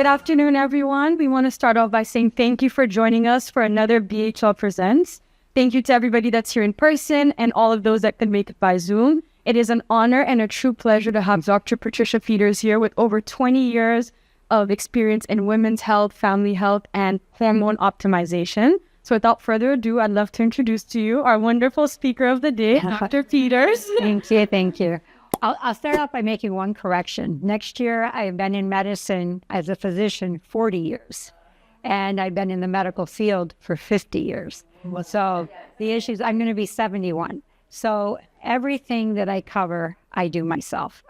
Good afternoon, everyone. We want to start off by saying thank you for joining us for another BHL Presents. Thank you to everybody that's here in person and all of those that could make it by Zoom. It is an honor and a true pleasure to have Dr. Patricia Peters here with over 20 years of experience in women's health, family health, and hormone optimization. So without further ado, I'd love to introduce to you our wonderful speaker of the day, Dr. Peters. Thank you. I'll start off by making one correction. Next year, I've been in medicine as a physician 40 years, and I've been in the medical field for 50 years. So the issues, I'm going to be 71. So everything that I cover, I do myself.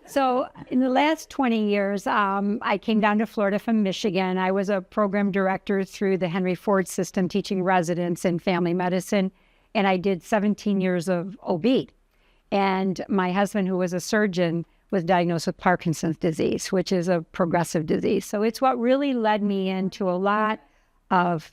So in the last 20 years, I came down to Florida from Michigan. I was a program director through the Henry Ford system, teaching residents in family medicine, and I did 17 years of OB. And my husband, who was a surgeon, was diagnosed with Parkinson's disease, which is a progressive disease. So it's what really led me into a lot of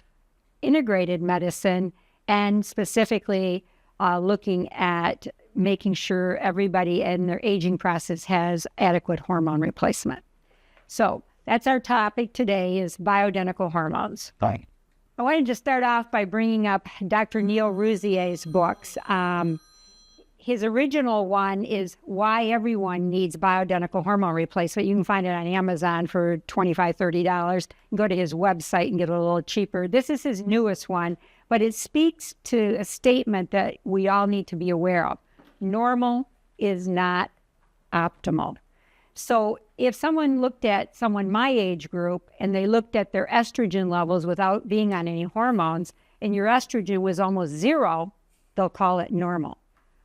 integrated medicine, and specifically looking at making sure everybody in their aging process has adequate hormone replacement. So that's our topic today, is bioidentical hormones. Fine. I wanted to start off by bringing up Dr. Neil Roussier's books. His original one is Why Everyone Needs Bioidentical Hormone Replacement. You can find it on Amazon for $25, $30. Go to his website and get it a little cheaper. This is his newest one, but it speaks to a statement that we all need to be aware of. Normal is not optimal. So if someone looked at someone my age group and they looked at their estrogen levels without being on any hormones, and your estrogen was almost zero, they'll call it normal.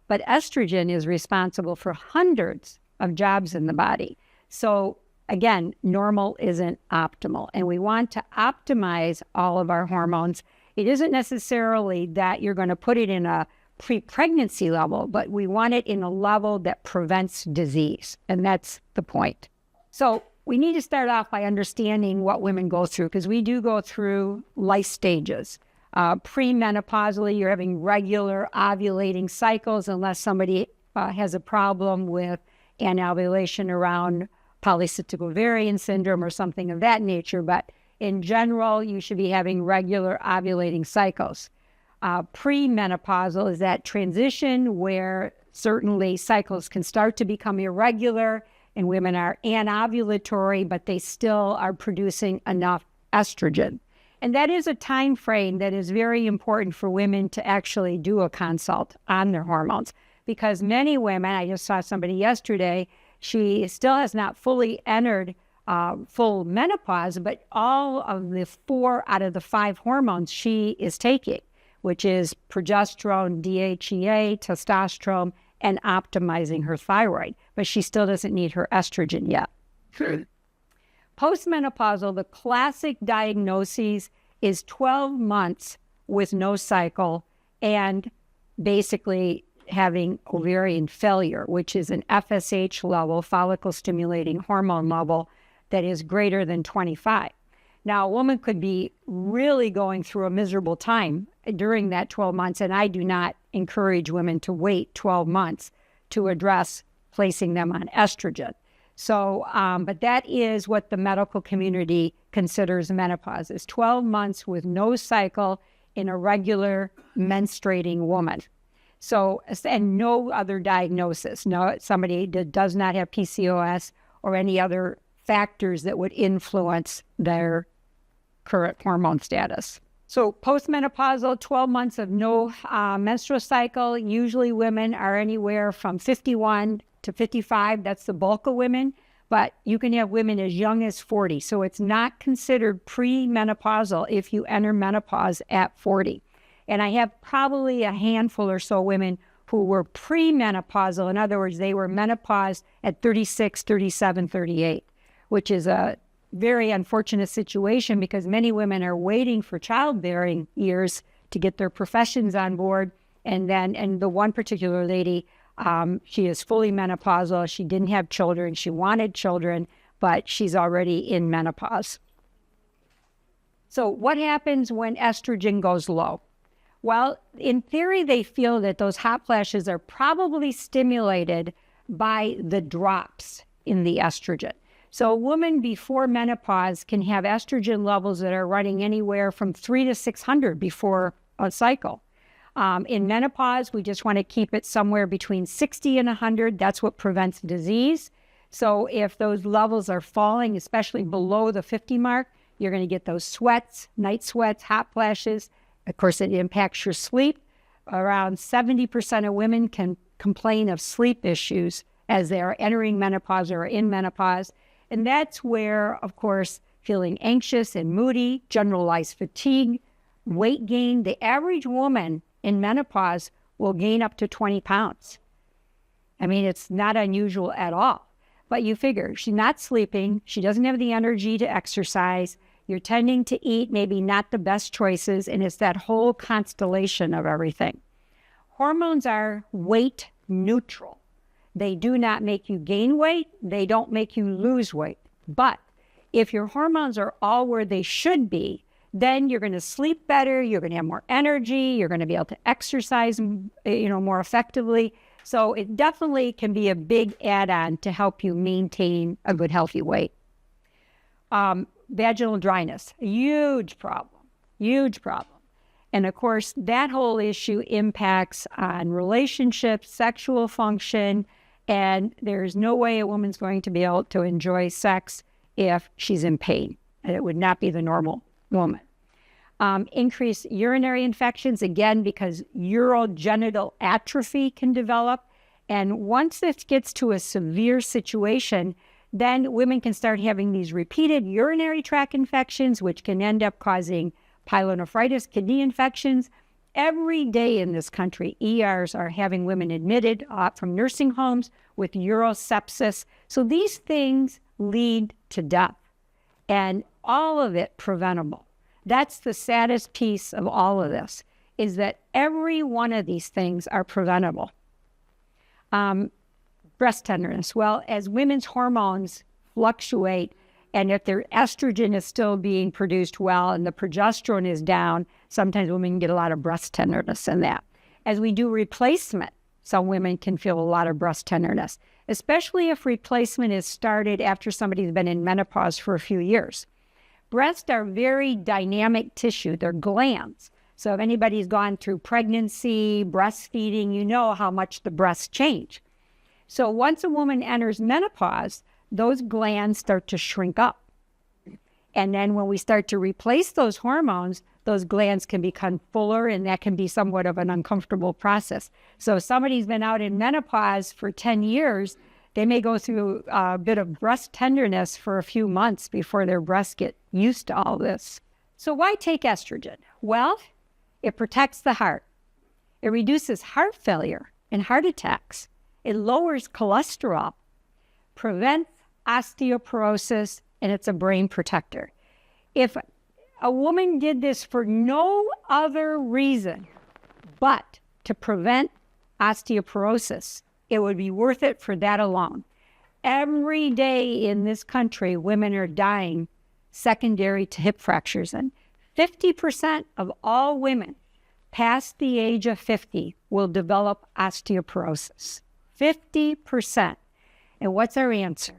But estrogen is responsible for hundreds of jobs in the body. So again, normal isn't optimal. And we want to optimize all of our hormones. It isn't necessarily that you're going to put it in a pre-pregnancy level, but we want it in a level that prevents disease. And that's the point. So we need to start off by understanding what women go through, because we do go through life stages. Premenopausally, you're having regular ovulating cycles, unless somebody has a problem with anovulation around polycystic ovarian syndrome or something of that nature. But in general, you should be having regular ovulating cycles. Premenopausal is that transition where certainly cycles can start to become irregular, and women are anovulatory, but they still are producing enough estrogen. And that is a time frame that is very important for women to actually do a consult on their hormones, because many women, I just saw somebody yesterday, she still has not fully entered full menopause, but all of the 4 out of the 5 hormones she is taking, which is progesterone, DHEA, testosterone, and optimizing her thyroid. But she still doesn't need her estrogen yet. Postmenopausal, the classic diagnosis is 12 months with no cycle and basically having ovarian failure, which is an FSH level, follicle stimulating hormone level, that is greater than 25. Now, a woman could be really going through a miserable time during that 12 months, and I do not encourage women to wait 12 months to address placing them on estrogen. So, but that is what the medical community considers menopause, is 12 months with no cycle in a regular menstruating woman. So, and no other diagnosis. No, somebody that does not have PCOS or any other factors that would influence their current hormone status. So postmenopausal, 12 months of no menstrual cycle. Usually women are anywhere from 51 to 55. That's the bulk of women. But you can have women as young as 40. So it's not considered premenopausal if you enter menopause at 40. And I have probably a handful or so women who were premenopausal. In other words, they were menopause at 36, 37, 38, which is a very unfortunate situation because many women are waiting for childbearing years to get their professions on board. And the one particular lady, she is fully menopausal. She didn't have children. She wanted children, but she's already in menopause. So what happens when estrogen goes low? Well, in theory, they feel that those hot flashes are probably stimulated by the drops in the estrogen. So a woman before menopause can have estrogen levels that are running anywhere from 300 to 600 before a cycle. In menopause, we just want to keep it somewhere between 60 and 100. That's what prevents disease. So if those levels are falling, especially below the 50 mark, you're going to get those sweats, night sweats, hot flashes. Of course, it impacts your sleep. Around 70% of women can complain of sleep issues as they are entering menopause or in menopause. And that's where, of course, feeling anxious and moody, generalized fatigue, weight gain. The average woman in menopause will gain up to 20 pounds. I mean, it's not unusual at all. But you figure she's not sleeping. She doesn't have the energy to exercise. You're tending to eat maybe not the best choices. And it's that whole constellation of everything. Hormones are weight neutral. They do not make you gain weight. They don't make you lose weight. But if your hormones are all where they should be, then you're going to sleep better. You're going to have more energy. You're going to be able to exercise, more effectively. So it definitely can be a big add-on to help you maintain a good, healthy weight. Vaginal dryness, a huge problem. And of course, that whole issue impacts on relationships, sexual function, and there's no way a woman's going to be able to enjoy sex if she's in pain. And it would not be the normal woman. Increased urinary infections, again, because urogenital atrophy can develop. And once this gets to a severe situation, then women can start having these repeated urinary tract infections, which can end up causing pyelonephritis, kidney infections. Every day in this country, ERs are having women admitted from nursing homes with urosepsis. So these things lead to death, and all of it preventable. That's the saddest piece of all of this, is that every one of these things are preventable. Breast tenderness. Well, as women's hormones fluctuate, and if their estrogen is still being produced well and the progesterone is down, sometimes women get a lot of breast tenderness in that. As we do replacement, some women can feel a lot of breast tenderness, especially if replacement is started after somebody's been in menopause for a few years. Breasts are very dynamic tissue. They're glands. So if anybody's gone through pregnancy, breastfeeding, you know how much the breasts change. So once a woman enters menopause, those glands start to shrink up. And then when we start to replace those hormones, those glands can become fuller, and that can be somewhat of an uncomfortable process. So if somebody's been out in menopause for 10 years, they may go through a bit of breast tenderness for a few months before their breasts get used to all this. So why take estrogen? Well, it protects the heart. It reduces heart failure and heart attacks. It lowers cholesterol, prevents osteoporosis, and it's a brain protector. If a woman did this for no other reason but to prevent osteoporosis, it would be worth it for that alone. Every day in this country, women are dying secondary to hip fractures, and 50% of all women past the age of 50 will develop osteoporosis. 50%. And what's our answer?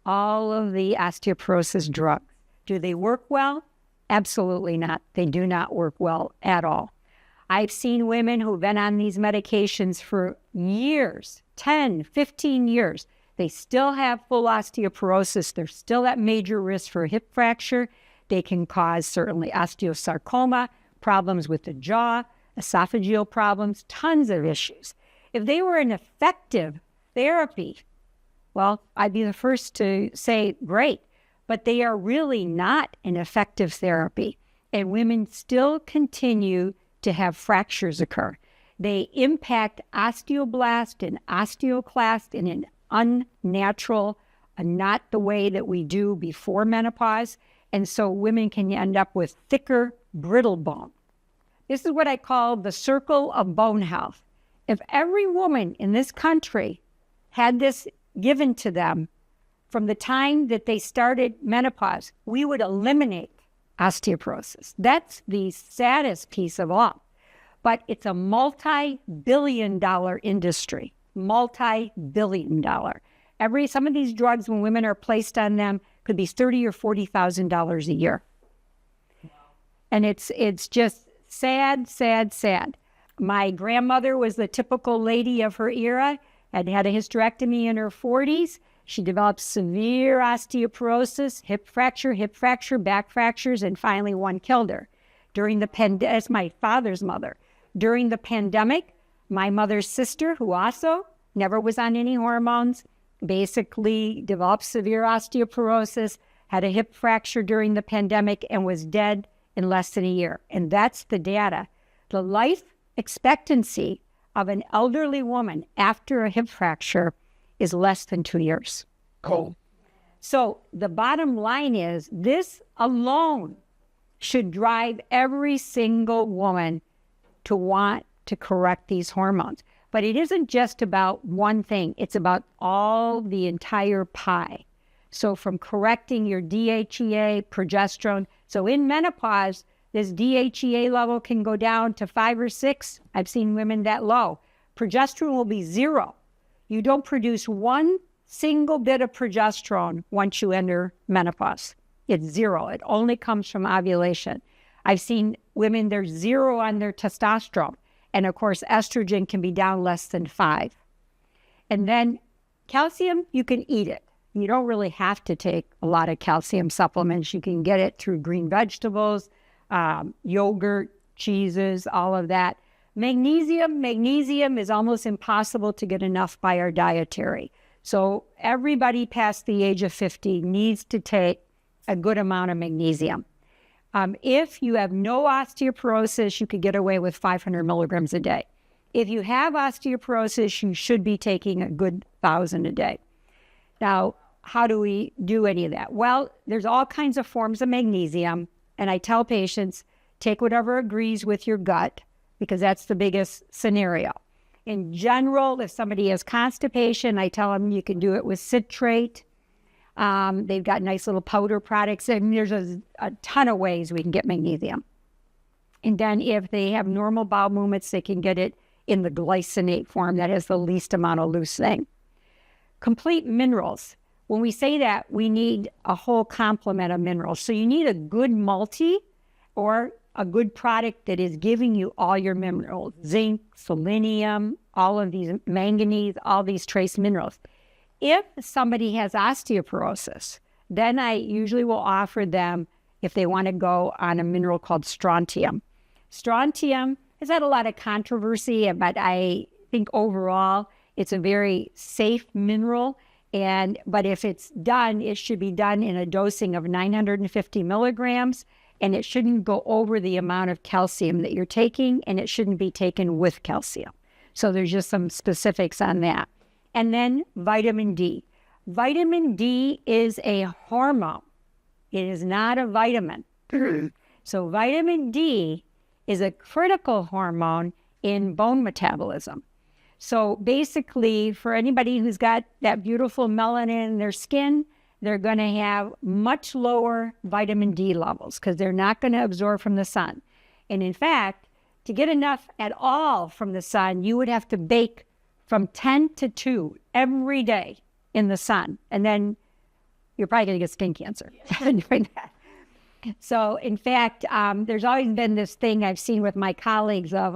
All of the osteoporosis drugs. Do they work well? Absolutely not. They do not work well at all. I've seen women who've been on these medications for years, 10, 15 years. They still have full osteoporosis. They're still at major risk for hip fracture. They can cause certainly osteosarcoma, problems with the jaw, esophageal problems, tons of issues. If they were an effective therapy, well, I'd be the first to say, great, but they are really not an effective therapy. And women still continue to have fractures occur. They impact osteoblast and osteoclast in an unnatural, not the way that we do before menopause. And so women can end up with thicker, brittle bone. This is what I call the circle of bone health. If every woman in this country had this given to them from the time that they started menopause, we would eliminate osteoporosis. That's the saddest piece of all. But it's a multi-billion-dollar industry, multi-billion-dollar. Some of these drugs, when women are placed on them, could be $30,000 or $40,000 a year. And it's just sad, sad, sad. My grandmother was the typical lady of her era, had a hysterectomy in her 40s. She developed severe osteoporosis, hip fracture, back fractures, and finally one killed her. That's my father's mother. During the pandemic, my mother's sister, who also never was on any hormones, basically developed severe osteoporosis, had a hip fracture during the pandemic, and was dead in less than a year. And that's the data. The life expectancy of an elderly woman after a hip fracture is less than 2 years. Cool. So the bottom line is this alone should drive every single woman to want to correct these hormones. But it isn't just about one thing. It's about the entire pie. So from correcting your DHEA, progesterone. So in menopause, this DHEA level can go down to 5 or 6. I've seen women that low. Progesterone will be 0. You don't produce one single bit of progesterone once you enter menopause. It's 0. It only comes from ovulation. I've seen women, they're 0 on their testosterone. And of course, estrogen can be down less than 5. And then calcium, you can eat it. You don't really have to take a lot of calcium supplements. You can get it through green vegetables, yogurt, cheeses, all of that. Magnesium is almost impossible to get enough by our dietary. So everybody past the age of 50 needs to take a good amount of magnesium. If you have no osteoporosis, you could get away with 500 milligrams a day. If you have osteoporosis, you should be taking a good 1,000 a day. Now, how do we do any of that? Well, there's all kinds of forms of magnesium, and I tell patients, take whatever agrees with your gut, because that's the biggest scenario. In general, if somebody has constipation, I tell them you can do it with citrate. They've got nice little powder products, and there's a ton of ways we can get magnesium. And then if they have normal bowel movements, they can get it in the glycinate form that has the least amount of loose thing. Complete minerals. When we say that, we need a whole complement of minerals. So you need a good multi or a good product that is giving you all your minerals, zinc, selenium, all of these, manganese, all these trace minerals. If somebody has osteoporosis, then I usually will offer them, if they want to go on a mineral called strontium. Strontium has had a lot of controversy, but I think overall it's a very safe mineral. But if it's done, it should be done in a dosing of 950 milligrams, and it shouldn't go over the amount of calcium that you're taking, and it shouldn't be taken with calcium. So there's just some specifics on that. And then vitamin D. Vitamin D is a hormone. It is not a vitamin. So vitamin D is a critical hormone in bone metabolism. So basically, for anybody who's got that beautiful melanin in their skin, they're going to have much lower vitamin D levels because they're not going to absorb from the sun. And in fact, to get enough at all from the sun, you would have to bake from 10 to 2 every day in the sun. And then you're probably going to get skin cancer doing that. So in fact, there's always been this thing I've seen with my colleagues of,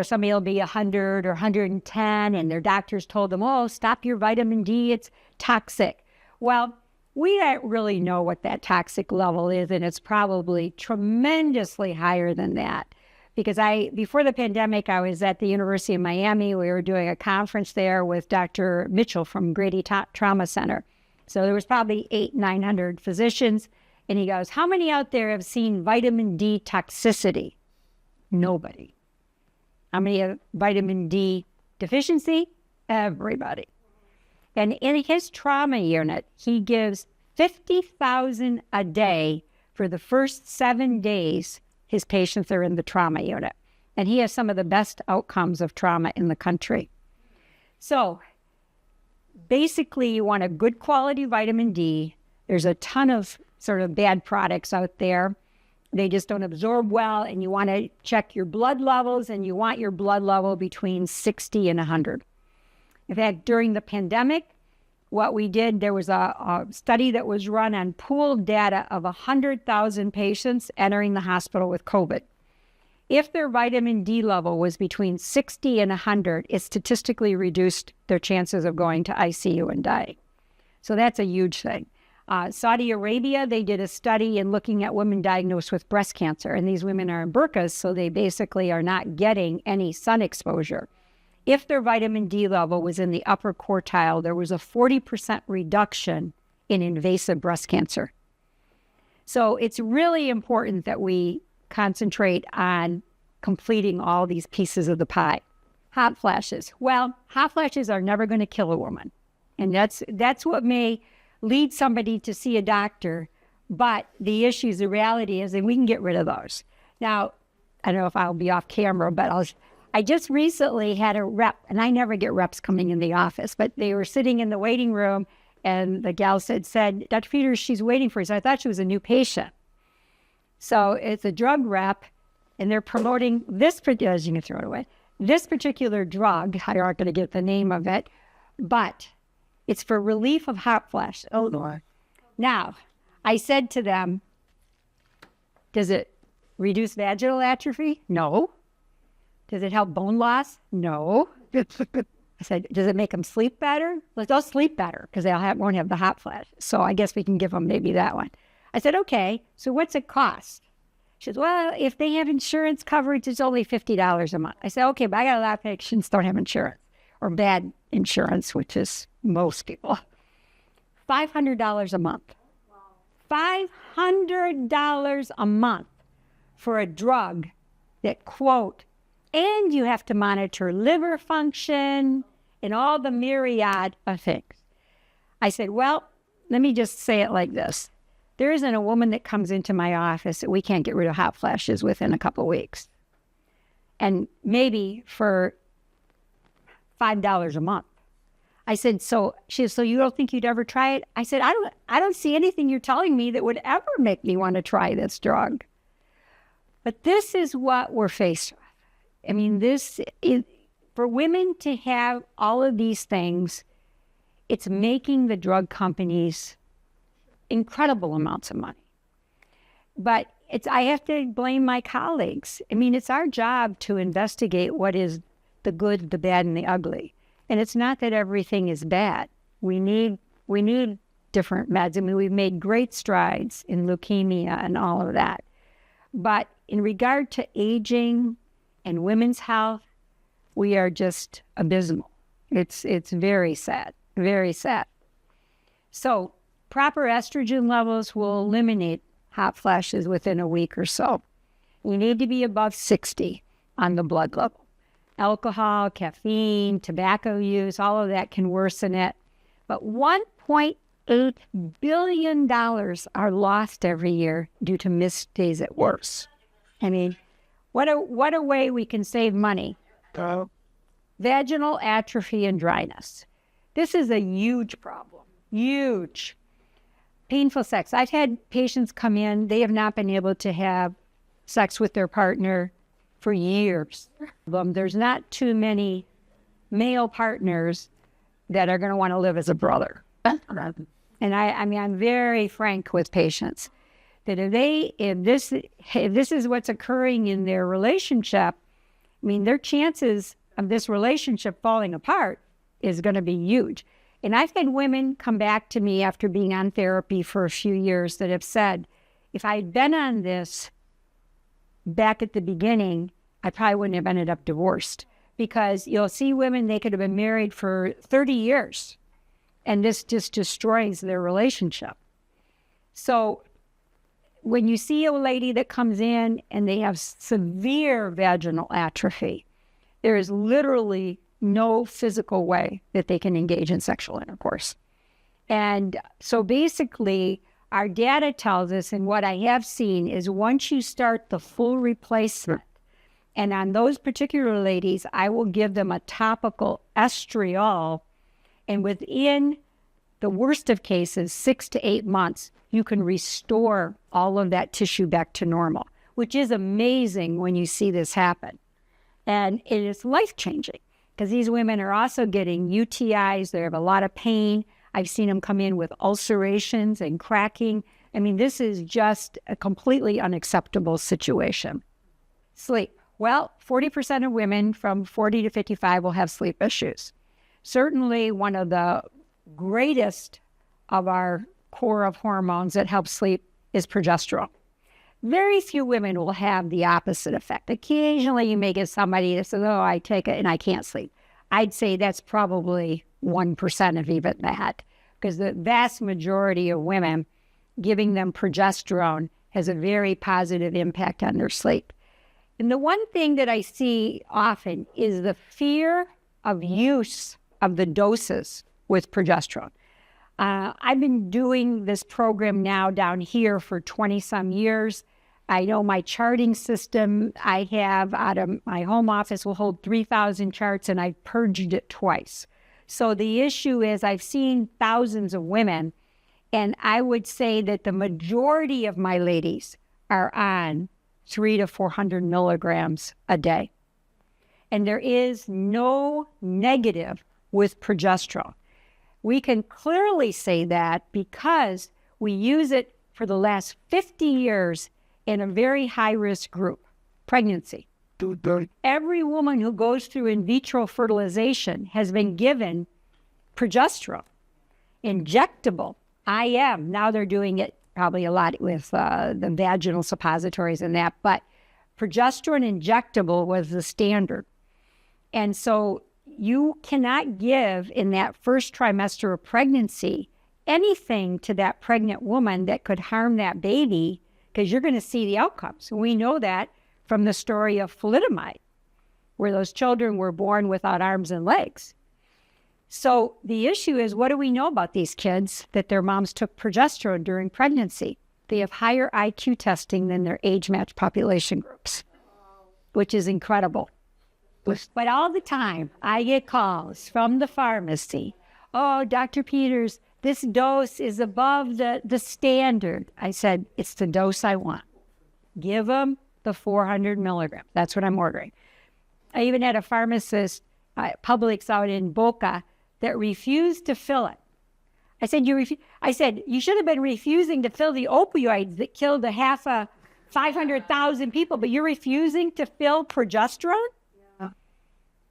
somebody will be 100 or 110 and their doctors told them, stop your vitamin D, it's toxic. Well, we don't really know what that toxic level is, and it's probably tremendously higher than that. Because before the pandemic, I was at the University of Miami. We were doing a conference there with Dr. Mitchell from Grady Trauma Center. So there was probably 900 physicians. And he goes, how many out there have seen vitamin D toxicity? Nobody. How many have vitamin D deficiency? Everybody. And in his trauma unit, he gives $50,000 a day for the first 7 days his patients are in the trauma unit. And he has some of the best outcomes of trauma in the country. So basically, you want a good quality vitamin D. There's a ton of sort of bad products out there. They just don't absorb well, and you want to check your blood levels, and you want your blood level between 60 and 100. In fact, during the pandemic, what we did, there was a study that was run on pooled data of 100,000 patients entering the hospital with COVID. If their vitamin D level was between 60 and 100, it statistically reduced their chances of going to ICU and dying. So that's a huge thing. Saudi Arabia, they did a study in looking at women diagnosed with breast cancer, and these women are in burqas, so they basically are not getting any sun exposure. If their vitamin D level was in the upper quartile, there was a 40% reduction in invasive breast cancer. So it's really important that we concentrate on completing all these pieces of the pie. Hot flashes. Well, hot flashes are never going to kill a woman. And that's what may lead somebody to see a doctor. But the issue is, the reality is that we can get rid of those. Now, I don't know if I'll be off camera, but I just recently had a rep, and I never get reps coming in the office, but they were sitting in the waiting room, and the gal said, Dr. Peters, she's waiting for you. So I thought she was a new patient. So it's a drug rep, and they're promoting this, as you can throw it away, this particular drug. I'm not going to get the name of it, but it's for relief of hot flash. Oh, Lord. Now, I said to them, does it reduce vaginal atrophy? No. Does it help bone loss? No. I said, does it make them sleep better? They'll sleep better because won't have the hot flash. So I guess we can give them maybe that one. I said, okay, so what's it cost? She said, well, if they have insurance coverage, it's only $50 a month. I said, okay, but I got a lot of patients don't have insurance or bad insurance, which is most people. $500 a month. $500 a month for a drug that, quote, and you have to monitor liver function and all the myriad of things. I said, well, let me just say it like this. There isn't a woman that comes into my office that we can't get rid of hot flashes within a couple of weeks. And maybe for $5 a month. I said, so she said, so you don't think you'd ever try it? I said, I don't see anything you're telling me that would ever make me want to try this drug. But this is what we're faced with. I mean, this is, for women to have all of these things, it's making the drug companies incredible amounts of money. But I have to blame my colleagues. I mean, it's our job to investigate what is the good, the bad, and the ugly. And it's not that everything is bad. We need different meds. I mean, we've made great strides in leukemia and all of that. But in regard to aging and women's health, we are just abysmal. It's very sad, very sad. So proper estrogen levels will eliminate hot flashes within a week or so. You need to be above 60 on the blood level. Alcohol, caffeine, tobacco use, all of that can worsen it. But $1.8 billion are lost every year due to missed days at work. I mean, what a way we can save money. Vaginal atrophy and dryness. This is a huge problem, huge. Painful sex. I've had patients come in, they have not been able to have sex with their partner for years. There's not too many male partners that are going to want to live as a brother. And I mean, I'm very frank with patients that if this is what's occurring in their relationship, I mean, their chances of this relationship falling apart is going to be huge. And I've had women come back to me after being on therapy for a few years that have said, if I had been on this back at the beginning, I probably wouldn't have ended up divorced. Because you'll see women, they could have been married for 30 years, and this just destroys their relationship. So when you see a lady that comes in and they have severe vaginal atrophy, there is literally no physical way that they can engage in sexual intercourse. And so basically, our data tells us, and what I have seen is once you start the full replacement, and on those particular ladies, I will give them a topical estriol, and within the worst of cases, 6 to 8 months, you can restore all of that tissue back to normal, which is amazing when you see this happen. And it is life-changing because these women are also getting UTIs. They have a lot of pain. I've seen them come in with ulcerations and cracking. I mean, this is just a completely unacceptable situation. Sleep. Well, 40% of women from 40 to 55 will have sleep issues. Certainly one of the greatest of our core of hormones that help sleep is progesterone. Very few women will have the opposite effect. Occasionally you may get somebody that says, oh, I take it and I can't sleep. I'd say that's probably 1% of even that, because the vast majority of women, giving them progesterone has a very positive impact on their sleep. And the one thing that I see often is the fear of use of the doses with progesterone. I've been doing this program now down here for 20 some years. I know my charting system I have out of my home office will hold 3,000 charts, and I've purged it twice. So the issue is I've seen thousands of women, and I would say that the majority of my ladies are on 300 to 400 milligrams a day. And there is no negative with progesterone. We can clearly say that because we use it for the last 50 years in a very high-risk group, pregnancy. Every woman who goes through in vitro fertilization has been given progesterone, injectable, IM. Now they're doing it probably a lot with the vaginal suppositories and that, but progesterone injectable was the standard. And so you cannot give in that first trimester of pregnancy anything to that pregnant woman that could harm that baby, because you're going to see the outcomes. We know that from the story of thalidomide, where those children were born without arms and legs. So the issue is, what do we know about these kids that their moms took progesterone during pregnancy? They have higher IQ testing than their age-matched population groups, which is incredible. But all the time, I get calls from the pharmacy. Oh, Dr. Peters, this dose is above the standard. I said, it's the dose I want. Give them the 400 milligrams. That's what I'm ordering. I even had a pharmacist, Publix out in Boca, that refused to fill it. I said, you should have been refusing to fill the opioids that killed 500,000 people, but you're refusing to fill progesterone? Yeah.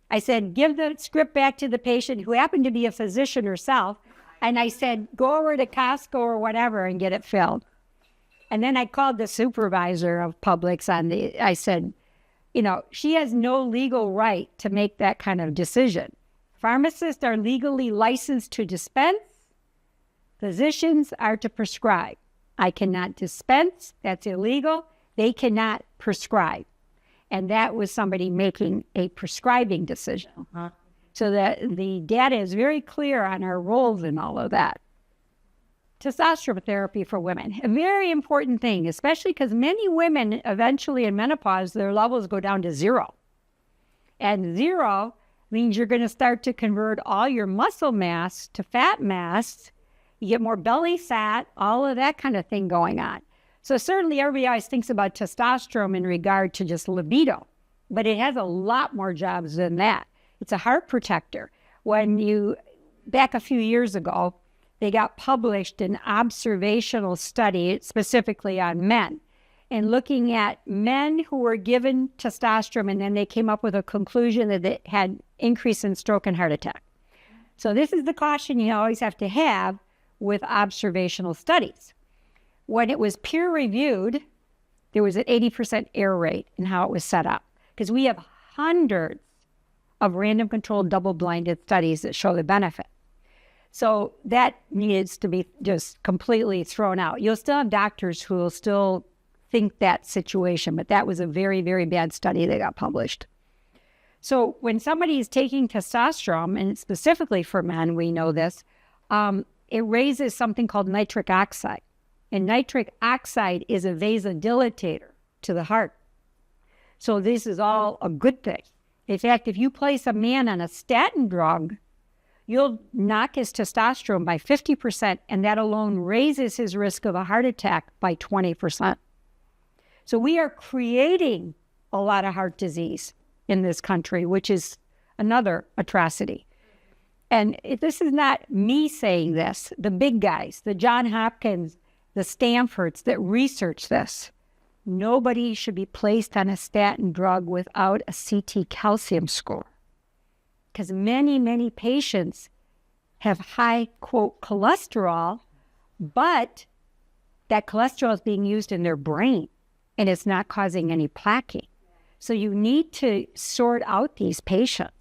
I said, give the script back to the patient, who happened to be a physician herself. And I said, go over to Costco or whatever and get it filled. And then I called the supervisor of Publix I said, she has no legal right to make that kind of decision. Pharmacists are legally licensed to dispense. Physicians are to prescribe. I cannot dispense. That's illegal. They cannot prescribe. And that was somebody making a prescribing decision. Uh-huh. So that the data is very clear on our roles in all of that. Testosterone therapy for women, a very important thing, especially because many women eventually in menopause, their levels go down to 0. And 0 means you're going to start to convert all your muscle mass to fat mass. You get more belly fat, all of that kind of thing going on. So certainly everybody always thinks about testosterone in regard to just libido, but it has a lot more jobs than that. It's a heart protector. Back a few years ago, they got published an observational study specifically on men, and looking at men who were given testosterone, and then they came up with a conclusion that it had increase in stroke and heart attack. So this is the caution you always have to have with observational studies. When it was peer reviewed, there was an 80% error rate in how it was set up, because we have hundreds of random controlled double-blinded studies that show the benefit. So that needs to be just completely thrown out. You'll still have doctors who will still think that situation, but that was a very, very bad study that got published. So when somebody is taking testosterone, and specifically for men, we know this, it raises something called nitric oxide. And nitric oxide is a vasodilatator to the heart. So this is all a good thing. In fact, if you place a man on a statin drug, you'll knock his testosterone by 50%, and that alone raises his risk of a heart attack by 20%. So we are creating a lot of heart disease in this country, which is another atrocity. This is not me saying this. The big guys, the John Hopkins, the Stanfords that research this, nobody should be placed on a statin drug without a CT calcium score. Because many, many patients have high, quote, cholesterol, but that cholesterol is being used in their brain and it's not causing any plaquing. So you need to sort out these patients.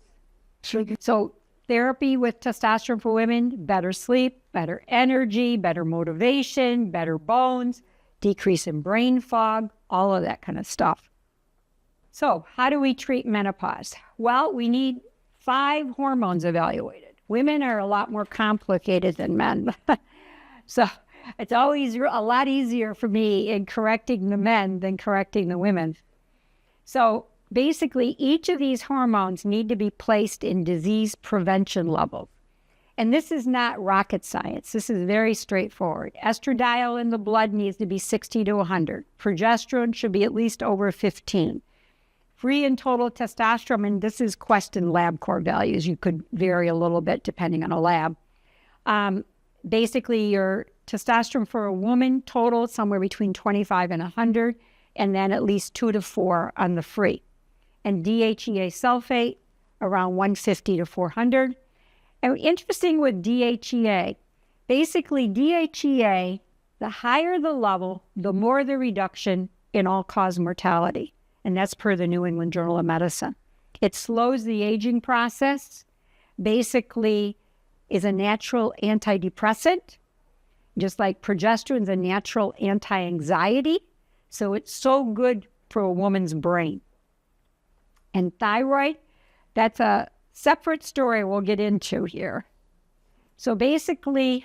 So therapy with testosterone for women, better sleep, better energy, better motivation, better bones, decrease in brain fog, all of that kind of stuff. So how do we treat menopause? Well, we need 5 hormones evaluated. Women are a lot more complicated than men. So it's always a lot easier for me in correcting the men than correcting the women. So basically, each of these hormones need to be placed in disease prevention levels. And this is not rocket science. This is very straightforward. Estradiol in the blood needs to be 60 to 100. Progesterone should be at least over 15. Free and total testosterone, and this is Quest and LabCorp values. You could vary a little bit depending on a lab. Basically, your testosterone for a woman total somewhere between 25 and 100, and then at least 2 to 4 on the free. And DHEA sulfate around 150 to 400. And interesting with DHEA, basically DHEA, the higher the level, the more the reduction in all-cause mortality. And that's per the New England Journal of Medicine. It slows the aging process, basically is a natural antidepressant, just like progesterone is a natural anti-anxiety. So it's so good for a woman's brain. And thyroid, that's a separate story we'll get into here. So basically,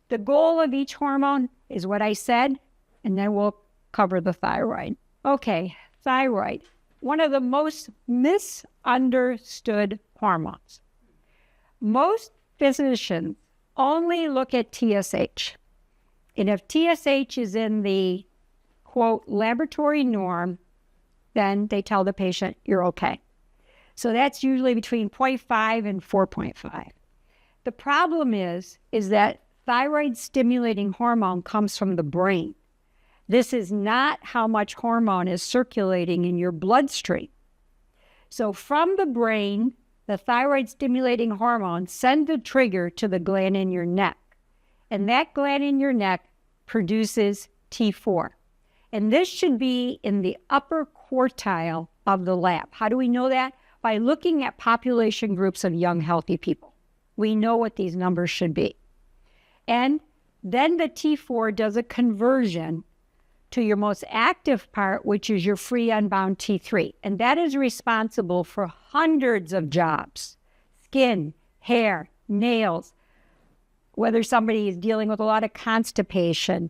the goal of each hormone is what I said, and then we'll cover the thyroid. Okay, thyroid, one of the most misunderstood hormones. Most physicians only look at TSH. And if TSH is in the, quote, laboratory norm, then they tell the patient, you're okay. So that's usually between 0.5 and 4.5. The problem is that thyroid stimulating hormone comes from the brain. This is not how much hormone is circulating in your bloodstream. So from the brain, the thyroid stimulating hormone sends the trigger to the gland in your neck. And that gland in your neck produces T4. And this should be in the upper quartile of the lab. How do we know that? By looking at population groups of young, healthy people. We know what these numbers should be. And then the T4 does a conversion to your most active part, which is your free unbound T3. And that is responsible for hundreds of jobs: skin, hair, nails, whether somebody is dealing with a lot of constipation,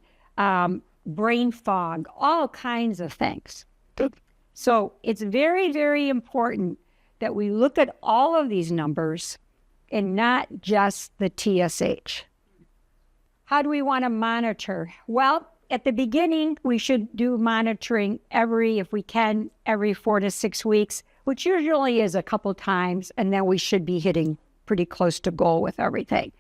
brain fog, all kinds of things. So it's very, very important that we look at all of these numbers and not just the TSH. How do we want to monitor? Well, at the beginning, we should do monitoring if we can, every 4 to 6 weeks, which usually is a couple times, and then we should be hitting pretty close to goal with everything.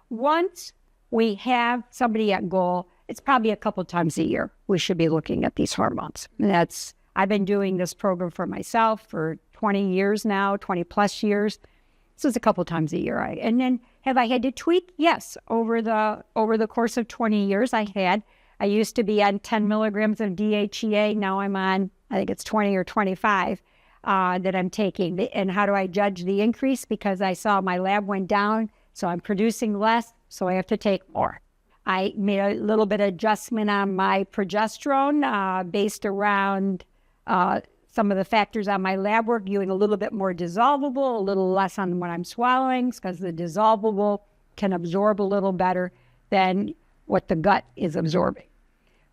Once we have somebody at goal, it's probably a couple times a year we should be looking at these hormones. And I've been doing this program for myself for 20 years now, 20 plus years. So it's a couple times a year. And then have I had to tweak? Yes. Over the course of 20 years, I used to be on 10 milligrams of DHEA. Now I'm on, I think it's 20 or 25 that I'm taking. And how do I judge the increase? Because I saw my lab went down, so I'm producing less, so I have to take more. I made a little bit of adjustment on my progesterone based around some of the factors on my lab work, doing a little bit more dissolvable, a little less on what I'm swallowing, because the dissolvable can absorb a little better than what the gut is absorbing.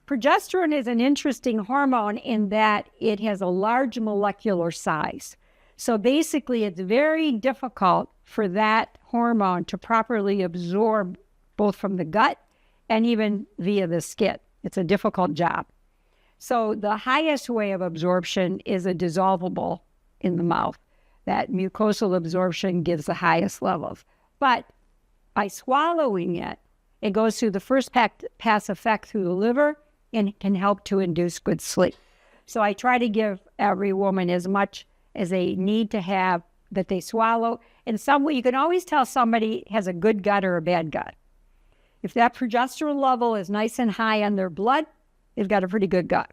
Progesterone is an interesting hormone in that it has a large molecular size. So basically, it's very difficult for that hormone to properly absorb both from the gut and even via the skin. It's a difficult job. So the highest way of absorption is a dissolvable in the mouth. That mucosal absorption gives the highest level. But by swallowing it, it goes through the first pass effect through the liver and can help to induce good sleep. So I try to give every woman as much as they need to have that they swallow. In some way, you can always tell somebody has a good gut or a bad gut. If that progesterone level is nice and high on their blood, they've got a pretty good gut.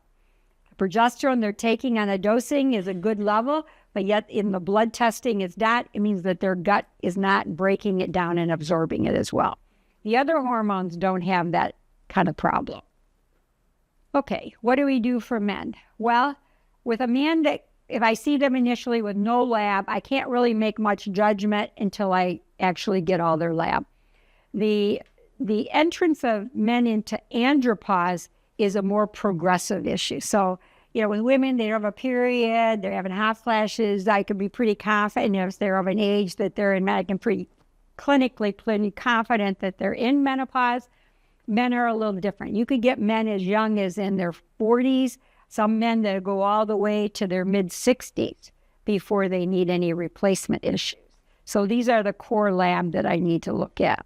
The progesterone they're taking on a dosing is a good level, but yet in the blood testing it's not. It means that their gut is not breaking it down and absorbing it as well. The other hormones don't have that kind of problem. Okay, what do we do for men? Well, with a man that, if I see them initially with no lab, I can't really make much judgment until I actually get all their lab. The entrance of men into andropause is a more progressive issue. So, with women, they have a period, they're having hot flashes, I can be pretty confident if they're of an age that they're in, I can pretty confident that they're in menopause. Men are a little different. You could get men as young as in their 40s, some men that go all the way to their mid-60s before they need any replacement issues. So these are the core lab that I need to look at.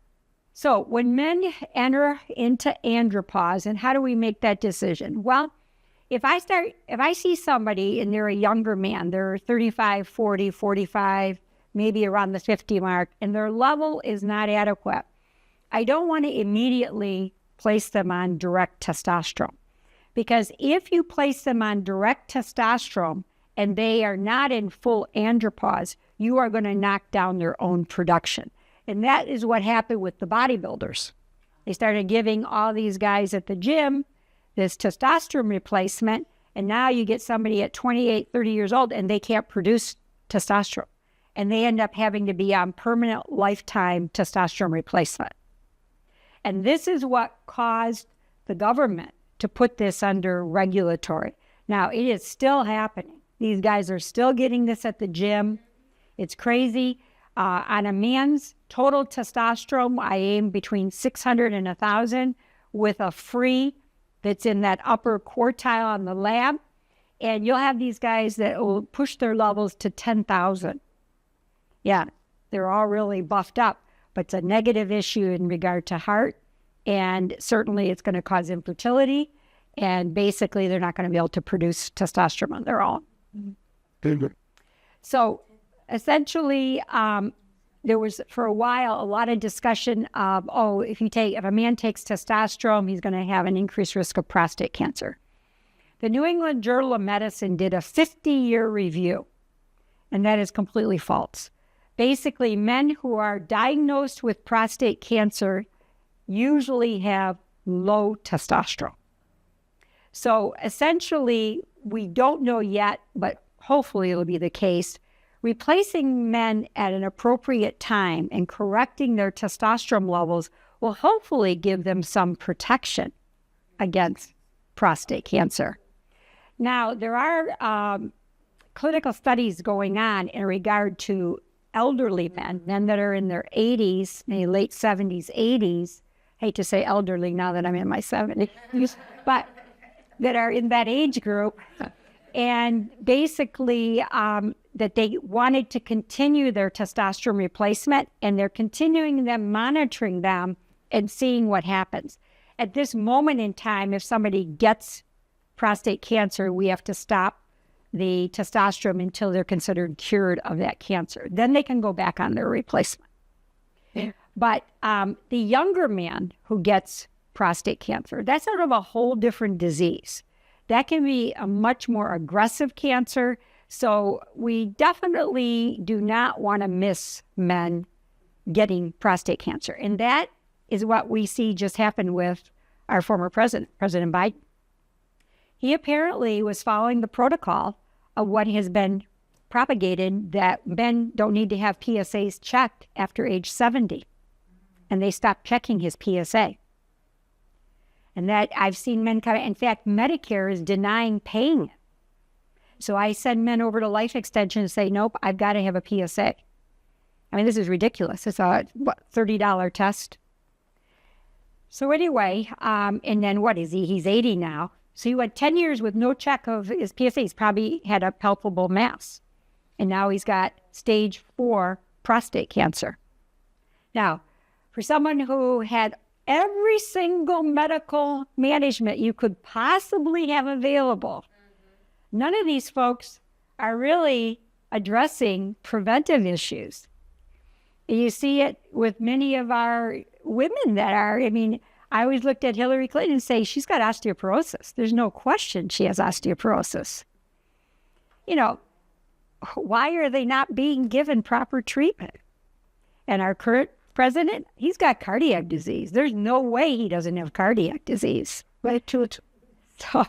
So when men enter into andropause, and how do we make that decision? Well, if I see somebody and they're a younger man, they're 35, 40, 45, maybe around the 50 mark, and their level is not adequate, I don't want to immediately place them on direct testosterone. Because if you place them on direct testosterone and they are not in full andropause, you are going to knock down their own production. And that is what happened with the bodybuilders. They started giving all these guys at the gym this testosterone replacement, and now you get somebody at 28, 30 years old and they can't produce testosterone. And they end up having to be on permanent lifetime testosterone replacement. And this is what caused the government to put this under regulatory. Now, it is still happening. These guys are still getting this at the gym. It's crazy. On a man's total testosterone, I aim between 600 and 1,000 with a free that's in that upper quartile on the lab. And you'll have these guys that will push their levels to 10,000. Yeah, they're all really buffed up. But it's a negative issue in regard to heart, and certainly it's going to cause infertility, and basically they're not going to be able to produce testosterone on their own. So essentially, there was for a while a lot of discussion of, if a man takes testosterone, he's going to have an increased risk of prostate cancer. The New England Journal of Medicine did a 50-year review, and that is completely false. Basically, men who are diagnosed with prostate cancer usually have low testosterone. So essentially, we don't know yet, but hopefully it'll be the case, replacing men at an appropriate time and correcting their testosterone levels will hopefully give them some protection against prostate cancer. Now, there are clinical studies going on in regard to elderly men that are in their 80s, maybe late 70s, 80s. Hate to say elderly now that I'm in my 70s, but that are in that age group. And basically that they wanted to continue their testosterone replacement, and they're continuing them, monitoring them, and seeing what happens. At this moment in time, if somebody gets prostate cancer, we have to stop the testosterone until they're considered cured of that cancer. Then they can go back on their replacement. Yeah. But the younger man who gets prostate cancer, that's sort of a whole different disease. That can be a much more aggressive cancer. So we definitely do not want to miss men getting prostate cancer. And that is what we see just happen with our former president, President Biden. He apparently was following the protocol of what has been propagated, that men don't need to have PSAs checked after age 70. And they stopped checking his PSA. And that I've seen men come, in fact, Medicare is denying paying it. So I send men over to Life Extension and say, nope, I've got to have a PSA. I mean, this is ridiculous. It's a $30 test. So anyway, and then what is he? He's 80 now. So he went 10 years with no check of his PSA. He's probably had a palpable mass. And now he's got stage 4 prostate cancer. Now, for someone who had every single medical management you could possibly have available, none of these folks are really addressing preventive issues. You see it with many of our women that are, I always looked at Hillary Clinton and say, she's got osteoporosis. There's no question she has osteoporosis. Why are they not being given proper treatment? And our current president, he's got cardiac disease. There's no way he doesn't have cardiac disease. Right? So,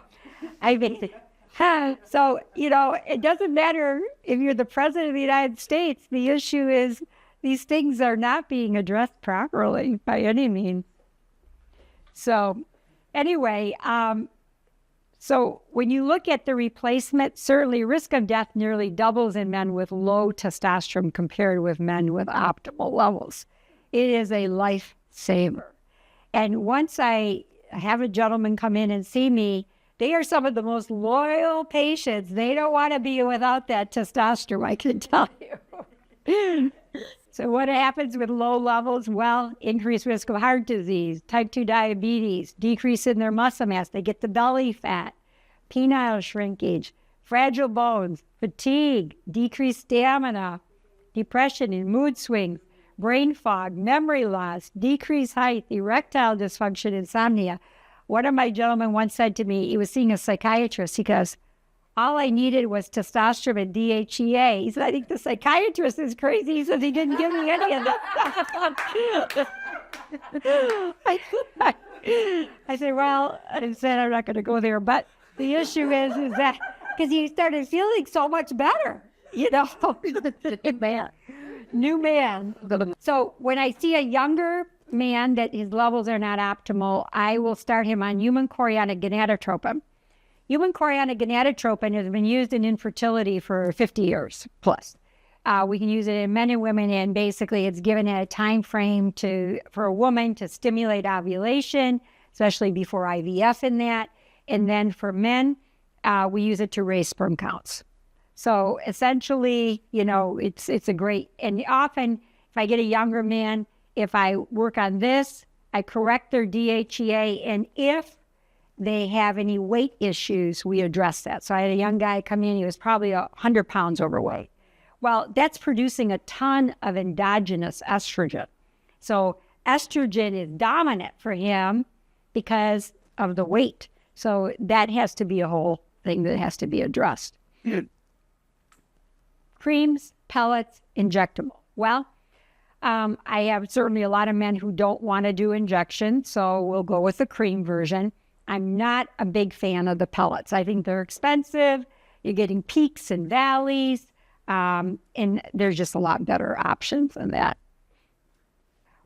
it doesn't matter if you're the president of the United States. The issue is these things are not being addressed properly by any means. So anyway, so when you look at the replacement, certainly risk of death nearly doubles in men with low testosterone compared with men with optimal levels. It is a lifesaver. And once I have a gentleman come in and see me, they are some of the most loyal patients. They don't want to be without that testosterone, I can tell you. So what happens with low levels? Well, increased risk of heart disease, type 2 diabetes, decrease in their muscle mass. They get the belly fat, penile shrinkage, fragile bones, fatigue, decreased stamina, depression and mood swings, brain fog, memory loss, decreased height, erectile dysfunction, insomnia. One of my gentlemen once said to me, he was seeing a psychiatrist. He goes, all I needed was testosterone and DHEA. He said, I think the psychiatrist is crazy. He says he didn't give me any of that. I said, I'm not going to go there. But the issue is that because he started feeling so much better, new man. So when I see a younger man that his levels are not optimal, I will start him on human chorionic gonadotropin. Human chorionic gonadotropin has been used in infertility for 50 years plus. We can use it in men and women, and basically it's given at a time frame for a woman to stimulate ovulation, especially before IVF in that. And then for men, we use it to raise sperm counts. So essentially, it's a great, and often if I get a younger man, if I work on this, I correct their DHEA, and if they have any weight issues, we address that. So I had a young guy come in, he was probably 100 pounds overweight. Well, that's producing a ton of endogenous estrogen. So estrogen is dominant for him because of the weight. So that has to be a whole thing that has to be addressed. Creams, pellets, injectable. Well, I have certainly a lot of men who don't want to do injections, so we'll go with the cream version. I'm not a big fan of the pellets. I think they're expensive. You're getting peaks and valleys, and there's just a lot better options than that.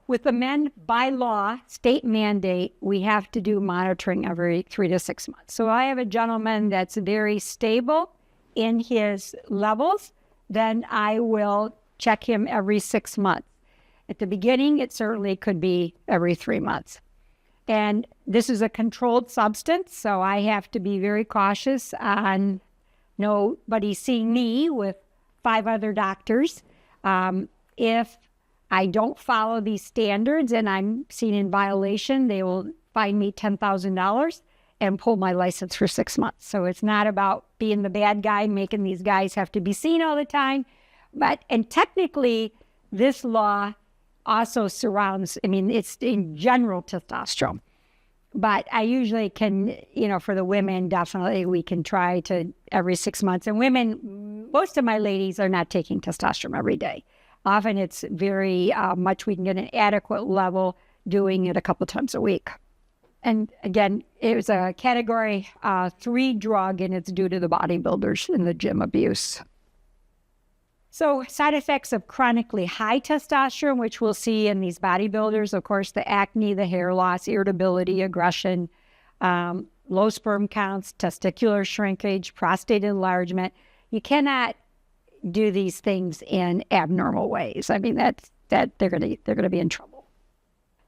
With the men, by law, state mandate, we have to do monitoring every 3 to 6 months. So I have a gentleman that's very stable in his levels, then I will check him every 6 months. At the beginning, it certainly could be every 3 months. And this is a controlled substance, so I have to be very cautious on nobody seeing me with 5 other doctors. If I don't follow these standards and I'm seen in violation, they will fine me $10,000 and pull my license for 6 months. So it's not about being the bad guy, making these guys have to be seen all the time. And technically, this law also surrounds, it's in general testosterone. But I usually can, for the women, definitely we can try to every 6 months. And women, most of my ladies are not taking testosterone every day. Often it's very much we can get an adequate level doing it a couple times a week. And again, it was a category 3 drug, and it's due to the bodybuilders in the gym abuse. So side effects of chronically high testosterone, which we'll see in these bodybuilders, of course, the acne, the hair loss, irritability, aggression, low sperm counts, testicular shrinkage, prostate enlargement. You cannot do these things in abnormal ways. That they're going to be in trouble.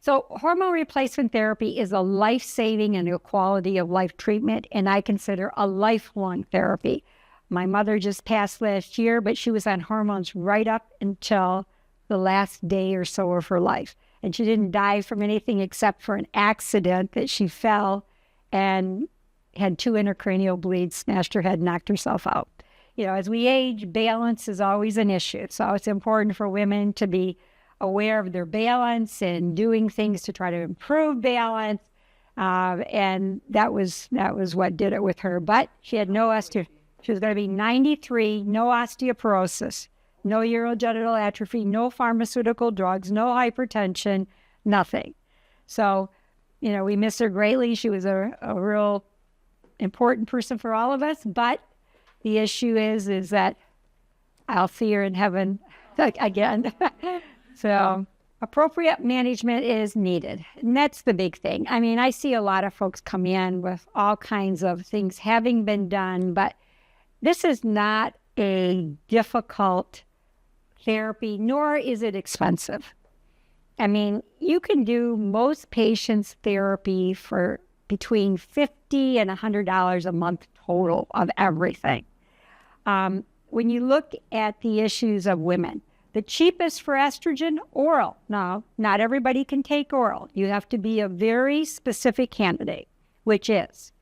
So hormone replacement therapy is a life-saving and a quality of life treatment, and I consider a lifelong therapy. My mother just passed last year, but she was on hormones right up until the last day or so of her life. And she didn't die from anything except for an accident that she fell and had 2 intracranial bleeds, smashed her head, knocked herself out. You know, as we age, balance is always an issue. So it's important for women to be aware of their balance and doing things to try to improve balance. And that was what did it with her. But she had she was going to be 93, no osteoporosis, no urogenital atrophy, no pharmaceutical drugs, no hypertension, nothing. So, you know, we miss her greatly. She was a real important person for all of us. But the issue is that I'll see her in heaven again. So appropriate management is needed. And that's the big thing. I mean, I see a lot of folks come in with all kinds of things having been done, but this is not a difficult therapy, nor is it expensive. I mean, you can do most patients' therapy for between $50 and $100 a month total of everything. When you look at the issues of women, the cheapest for estrogen, oral. Now, not everybody can take oral. You have to be a very specific candidate, which is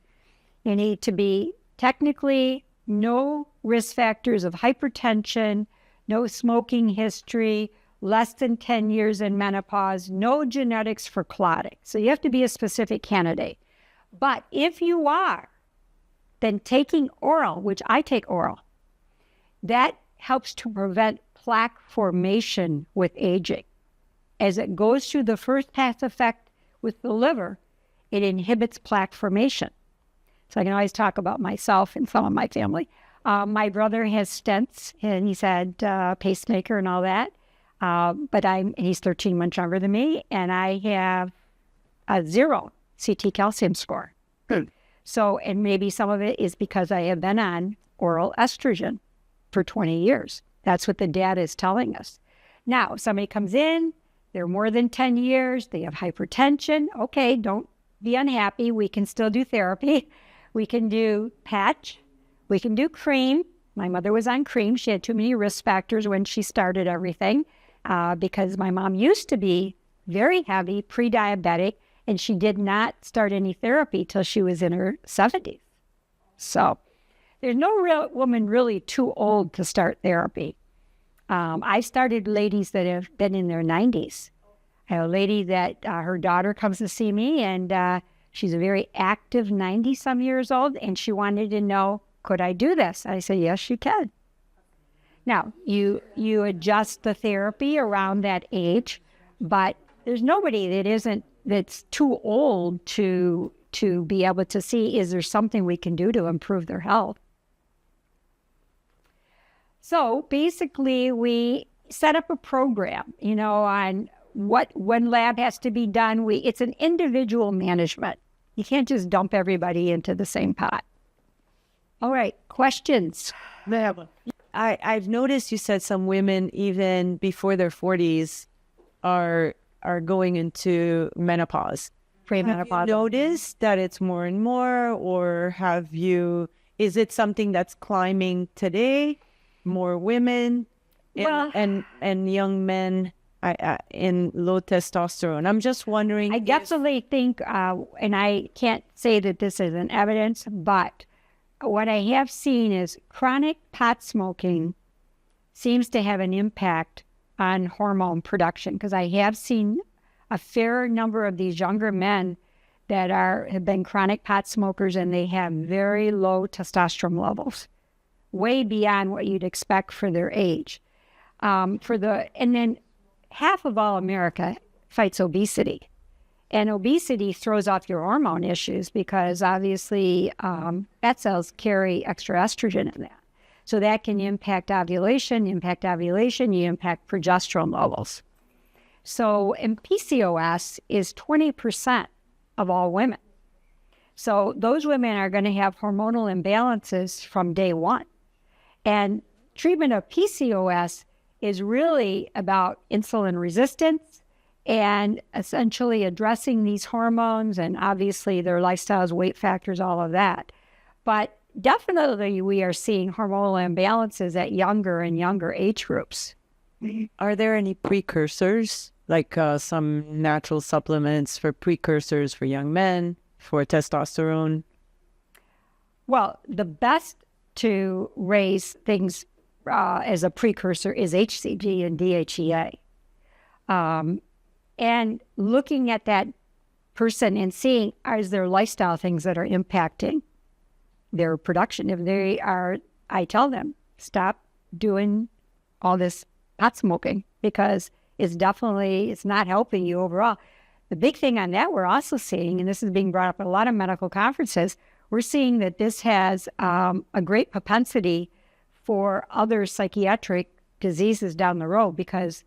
you need to be technically no risk factors of hypertension, no smoking history, less than 10 years in menopause, no genetics for clotting. So you have to be a specific candidate. But if you are, then taking oral, which I take oral, that helps to prevent plaque formation with aging. As it goes through the first pass effect with the liver, it inhibits plaque formation. So I can always talk about myself and some of my family. My brother has stents, and he's had pacemaker and all that. But he's 13 months younger than me, and I have a 0 CT calcium score. So, and maybe some of it is because I have been on oral estrogen for 20 years. That's what the data is telling us. Now, somebody comes in, they're more than 10 years, they have hypertension. Okay, don't be unhappy. We can still do therapy. We can do patch. We can do cream. My mother was on cream. She had too many risk factors when she started everything because my mom used to be very heavy, pre-diabetic, and she did not start any therapy till she was in her 70s. So there's no real woman really too old to start therapy. I started ladies that have been in their 90s. I have a lady that her daughter comes to see me, and she's a very active 90-some years old, and she wanted to know, could I do this? I said, yes, you can. Now, you adjust the therapy around that age, but there's nobody that's too old to be able to see, is there something we can do to improve their health? So basically, we set up a program, on when lab has to be done. It's an individual management. You can't just dump everybody into the same pot. All right, questions? I've noticed you said some women, even before their 40s, are going into menopause. Premenopause. Have you noticed that it's more and more, or is it something that's climbing today? More women and young men in low testosterone. I'm just wondering. I definitely think, and I can't say that this is an evidence, but what I have seen is chronic pot smoking seems to have an impact on hormone production, because I have seen a fair number of these younger men that have been chronic pot smokers, and they have very low testosterone levels, way beyond what you'd expect for their age. And then half of all America fights obesity. And obesity throws off your hormone issues because obviously fat cells carry extra estrogen in that. So that can impact ovulation, you impact progesterone levels. So, and PCOS is 20% of all women. So those women are going to have hormonal imbalances from day one. And treatment of PCOS is really about insulin resistance and essentially addressing these hormones and obviously their lifestyles, weight factors, all of that. But definitely we are seeing hormonal imbalances at younger and younger age groups. Are there any precursors, like some natural supplements for precursors for young men, for testosterone? Well, the best to raise things as a precursor is HCG and DHEA. And looking at that person and seeing, is there lifestyle things that are impacting their production? If they are, I tell them, stop doing all this pot smoking, because it's not helping you overall. The big thing on that we're also seeing, and this is being brought up at a lot of medical conferences, we're seeing that this has a great propensity for other psychiatric diseases down the road, because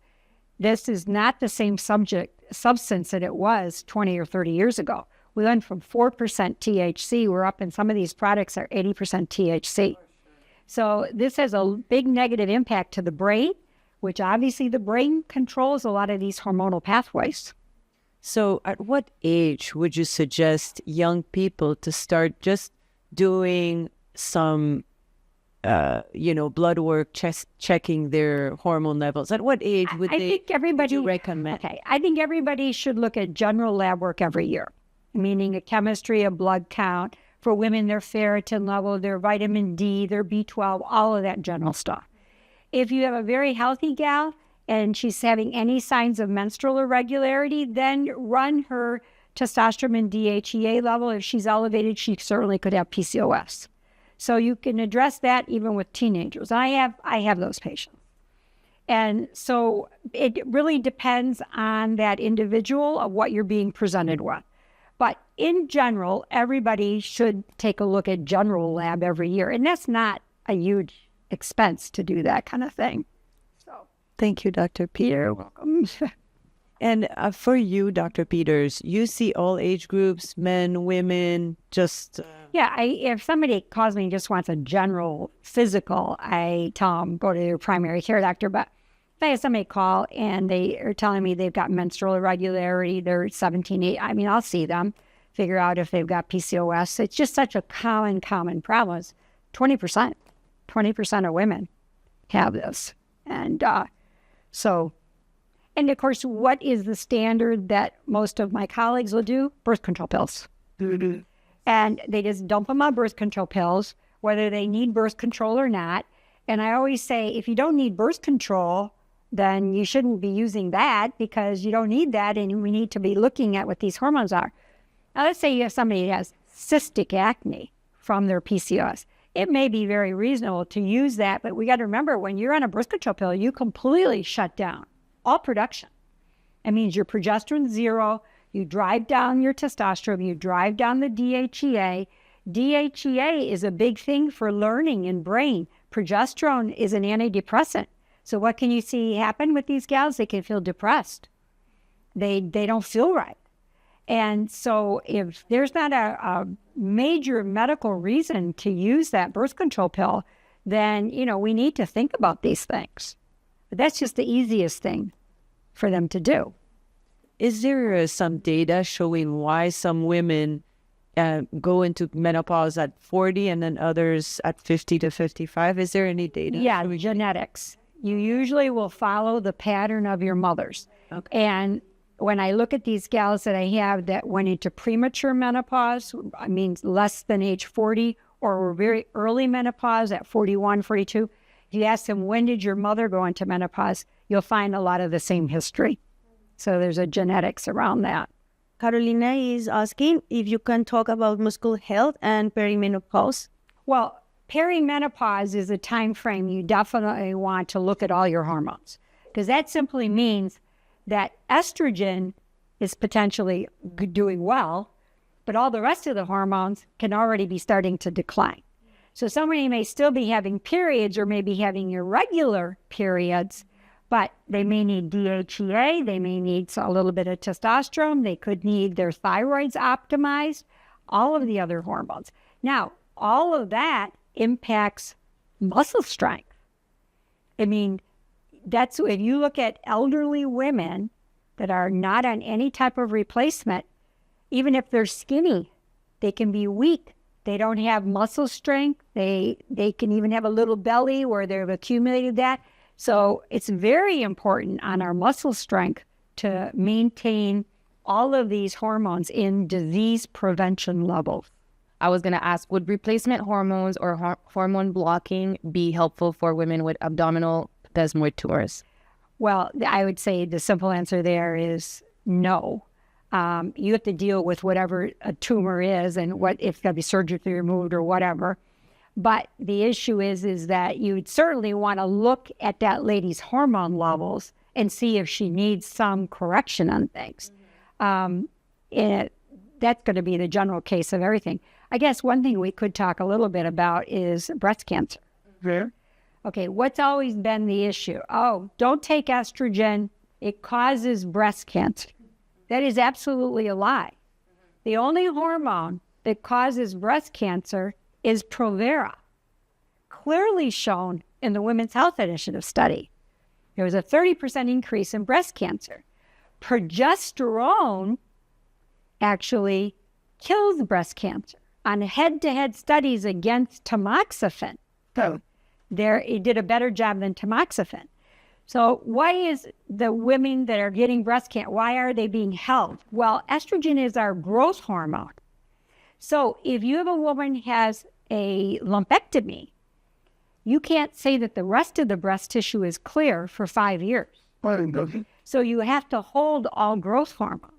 this is not the same substance that it was 20 or 30 years ago. We went from 4% THC, we're up in some of these products are 80% THC. So this has a big negative impact to the brain, which obviously the brain controls a lot of these hormonal pathways. So at what age would you suggest young people to start just doing some, blood work, checking their hormone levels? At what age would you recommend? Okay, I think everybody should look at general lab work every year, meaning a chemistry, a blood count. For women, their ferritin level, their vitamin D, their B12, all of that general stuff. If you have a very healthy gal and she's having any signs of menstrual irregularity, then run her testosterone and DHEA level. If she's elevated, she certainly could have PCOS. So you can address that even with teenagers. I have those patients. And so it really depends on that individual of what you're being presented with. But in general, everybody should take a look at general lab every year. And that's not a huge expense to do that kind of thing. So thank you, Dr. Peters. You're welcome. And for you, Dr. Peters, you see all age groups, men, women, just... Yeah, if somebody calls me and just wants a general physical, I tell them, go to your primary care doctor. But if I have somebody call and they are telling me they've got menstrual irregularity, they're 17, 8, I'll see them, figure out if they've got PCOS. It's just such a common problem. It's 20% of women have this. And and of course, what is the standard that most of my colleagues will do? Birth control pills. Mm-hmm. And they just dump them on birth control pills, whether they need birth control or not. And I always say, if you don't need birth control, then you shouldn't be using that, because you don't need that, and we need to be looking at what these hormones are. Now, let's say you have somebody that has cystic acne from their PCOS. It may be very reasonable to use that, but we got to remember, when you're on a birth control pill, you completely shut down all production. It means your progesterone's zero, you drive down your testosterone, you drive down the DHEA. DHEA is a big thing for learning and brain. Progesterone is an antidepressant. So what can you see happen with these gals? They can feel depressed. They don't feel right. And so if there's not a major medical reason to use that birth control pill, then, we need to think about these things. But that's just the easiest thing for them to do. Is there some data showing why some women go into menopause at 40 and then others at 50 to 55? Is there any data? Yeah, genetics. You usually will follow the pattern of your mothers. Okay. And when I look at these gals that I have that went into premature menopause, I mean less than age 40, or were very early menopause at 41, 42, if you ask them, when did your mother go into menopause, you'll find a lot of the same history. So there's a genetics around that. Carolina is asking if you can talk about muscle health and perimenopause. Well, perimenopause is a time frame you definitely want to look at all your hormones, because that simply means that estrogen is potentially doing well, but all the rest of the hormones can already be starting to decline. So somebody may still be having periods or maybe having irregular periods, but they may need DHEA, they may need a little bit of testosterone, they could need their thyroids optimized, all of the other hormones. Now, all of that impacts muscle strength. I mean, that's if you look at elderly women that are not on any type of replacement, even if they're skinny, they can be weak. They don't have muscle strength. They can even have a little belly where they've accumulated that. So it's very important on our muscle strength to maintain all of these hormones in disease prevention levels. I was going to ask, would replacement hormones or hormone blocking be helpful for women with abdominal desmoid tumors? Well, I would say the simple answer there is no. You have to deal with whatever a tumor is and what if it's got to be surgically removed or whatever. But the issue is that you would certainly want to look at that lady's hormone levels and see if she needs some correction on things. That's going to be the general case of everything. I guess one thing we could talk a little bit about is breast cancer. Yeah. Okay, what's always been the issue? Oh, don't take estrogen. It causes breast cancer. That is absolutely a lie. The only hormone that causes breast cancer is Provera, clearly shown in the Women's Health Initiative study. There was a 30% increase in breast cancer. Progesterone actually kills breast cancer on head-to-head studies against tamoxifen. So it did a better job than tamoxifen. So why is the women that are getting breast cancer, why are they being held? Well, estrogen is our growth hormone. So if you have a woman has a lumpectomy, you can't say that the rest of the breast tissue is clear for 5 years. So you have to hold all growth hormones.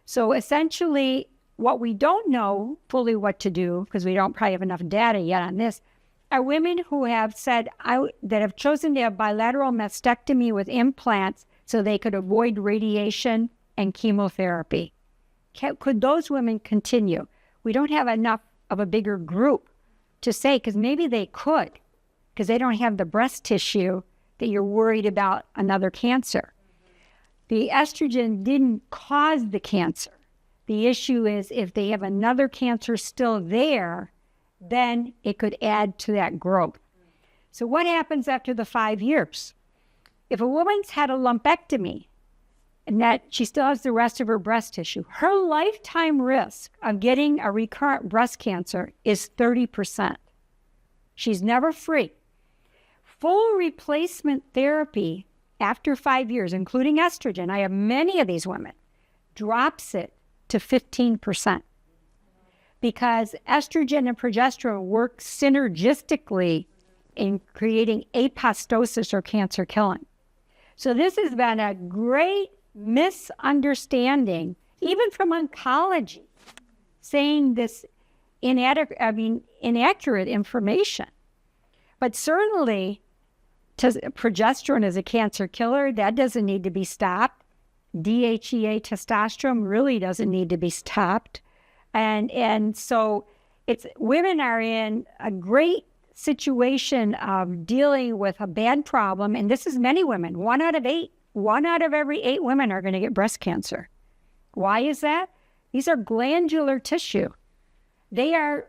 So essentially, what we don't know fully what to do, because we don't probably have enough data yet on this, are women who have said that have chosen to have bilateral mastectomy with implants so they could avoid radiation and chemotherapy. Could those women continue? We don't have enough of a bigger group to say, because maybe they could, because they don't have the breast tissue that you're worried about another cancer. The estrogen didn't cause the cancer. The issue is if they have another cancer still there, then it could add to that growth. So what happens after the 5 years? If a woman's had a lumpectomy and that she still has the rest of her breast tissue, her lifetime risk of getting a recurrent breast cancer is 30%. She's never free. Full replacement therapy after 5 years, including estrogen, I have many of these women, drops it to 15%. Because estrogen and progesterone work synergistically in creating apostosis or cancer killing. So this has been a great misunderstanding, even from oncology, saying this inaccurate information. But certainly, progesterone is a cancer killer. That doesn't need to be stopped. DHEA testosterone really doesn't need to be stopped. And so women are in a great situation of dealing with a bad problem. And this is many women, 1 out of every 8 women are going to get breast cancer. Why is that? These are glandular tissue. They are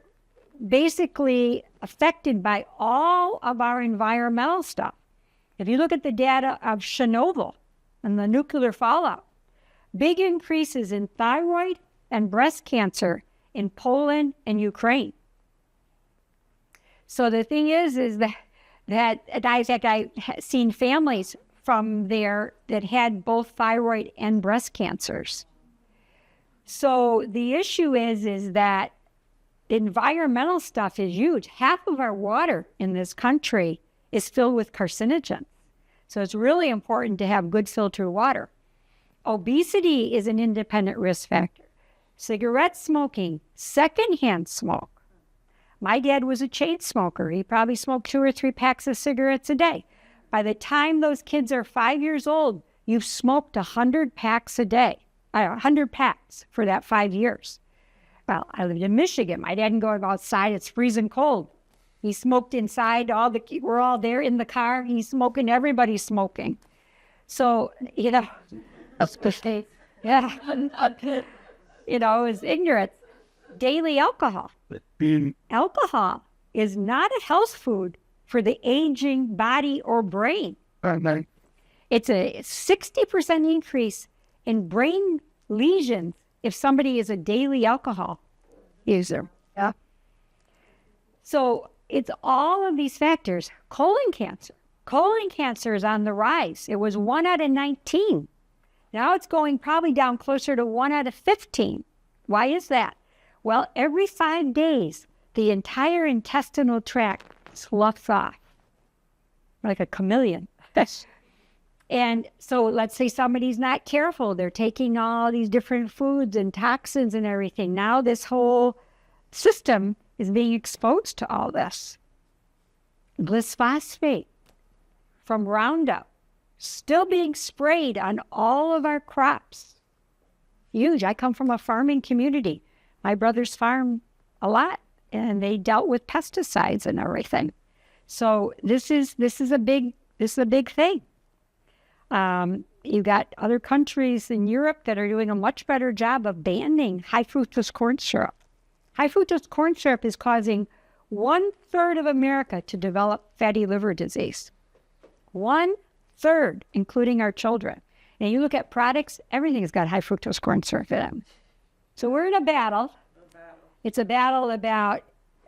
basically affected by all of our environmental stuff. If you look at the data of Chernobyl and the nuclear fallout, big increases in thyroid and breast cancer in Poland and Ukraine. So the thing is that I've seen families from there that had both thyroid and breast cancers. So the issue is that environmental stuff is huge. Half of our water in this country is filled with carcinogens. So it's really important to have good filtered water. Obesity is an independent risk factor. Cigarette smoking, secondhand smoke. My dad was a chain smoker. He probably smoked 2 or 3 packs of cigarettes a day. By the time those kids are 5 years old, you've smoked 100 packs a day, 100 packs for that 5 years. Well, I lived in Michigan. My dad didn't go outside. It's freezing cold. He smoked inside. We're all there in the car. He's smoking. Everybody's smoking. So, yeah, is ignorance. Daily alcohol. Alcohol is not a health food for the aging body or brain. It's a 60% increase in brain lesions if somebody is a daily alcohol user. Yeah. So it's all of these factors. Colon cancer. Colon cancer is on the rise. It was 1 out of 19. Now it's going probably down closer to 1 out of 15. Why is that? Well, every 5 days, the entire intestinal tract sloughs off like a chameleon. And so let's say somebody's not careful. They're taking all these different foods and toxins and everything. Now this whole system is being exposed to all this. Glyphosate from Roundup still being sprayed on all of our crops. Huge. I come from a farming community. My brothers farm a lot, and they dealt with pesticides and everything. So this is a big thing. You've got other countries in Europe that are doing a much better job of banning high fructose corn syrup. High fructose corn syrup is causing 1/3 of America to develop fatty liver disease. 1/3, including our children. And you look at products, everything's got high fructose corn syrup in them. So we're in a battle. It's a battle about,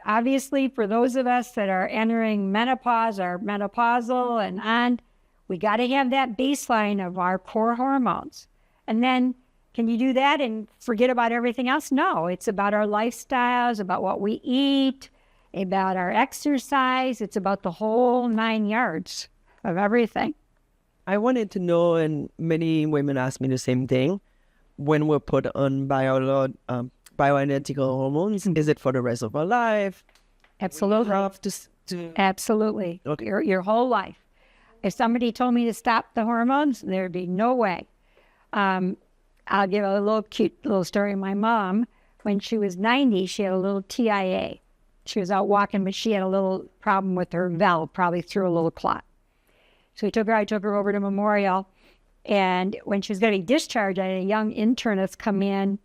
obviously, for those of us that are entering menopause or menopausal and on, we got to have that baseline of our core hormones. And then, can you do that and forget about everything else? No, it's about our lifestyles, about what we eat, about our exercise. It's about the whole 9 yards of everything. I wanted to know, and many women ask me the same thing, when we're put on bioidentical hormones, is it for the rest of our life? Absolutely. Absolutely. Okay. Your whole life. If somebody told me to stop the hormones, there'd be no way. I'll give a little cute little story. My mom, when she was 90, she had a little TIA. She was out walking, but she had a little problem with her valve, probably through a little clot. So I took her over to Memorial. And when she was getting discharged, I had a young internist come in.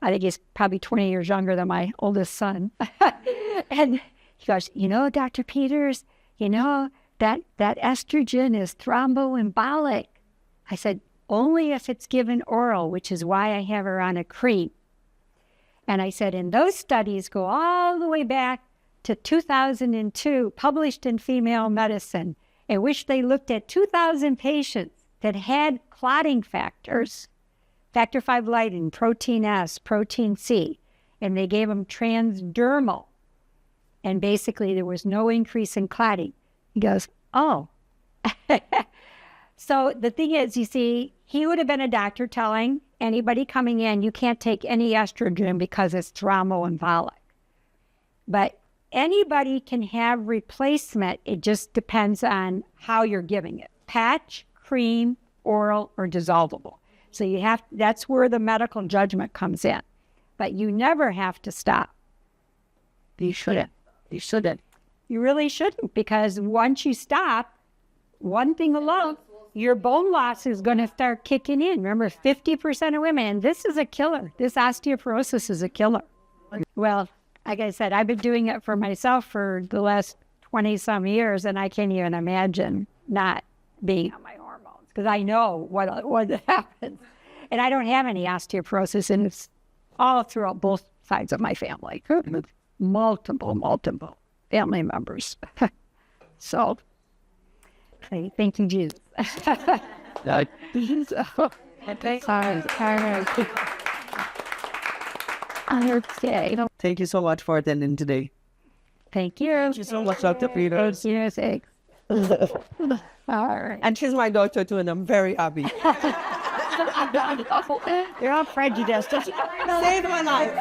I think he's probably 20 years younger than my oldest son. And he goes, Dr. Peters, that estrogen is thromboembolic. I said, only if it's given oral, which is why I have her on a cream. And I said, and those studies go all the way back to 2002, published in Female Medicine, in which they looked at 2,000 patients that had clotting factors, factor V Leiden, protein S, protein C, and they gave them transdermal. And basically there was no increase in clotting. He goes, oh. So the thing is, you see, he would have been a doctor telling anybody coming in, you can't take any estrogen because it's thromboembolic. But anybody can have replacement. It just depends on how you're giving it. Patch, cream, oral, or dissolvable. So that's where the medical judgment comes in. But you never have to stop. You shouldn't. You shouldn't. You really shouldn't, because once you stop, one thing alone, your bone loss is going to start kicking in. Remember, 50% of women, and this is a killer. This osteoporosis is a killer. Well, like I said, I've been doing it for myself for the last 20-some years, and I can't even imagine not being on my hormones, because I know what happens. And I don't have any osteoporosis, and it's all throughout both sides of my family. Multiple family members. So, thank you, Jesus. Thank you so much for attending today. Thank you. Thank you so much, Dr. Peters. Thank you. Thanks. All right. And she's my daughter too, and I'm very happy. You're all prejudiced. Saved my life.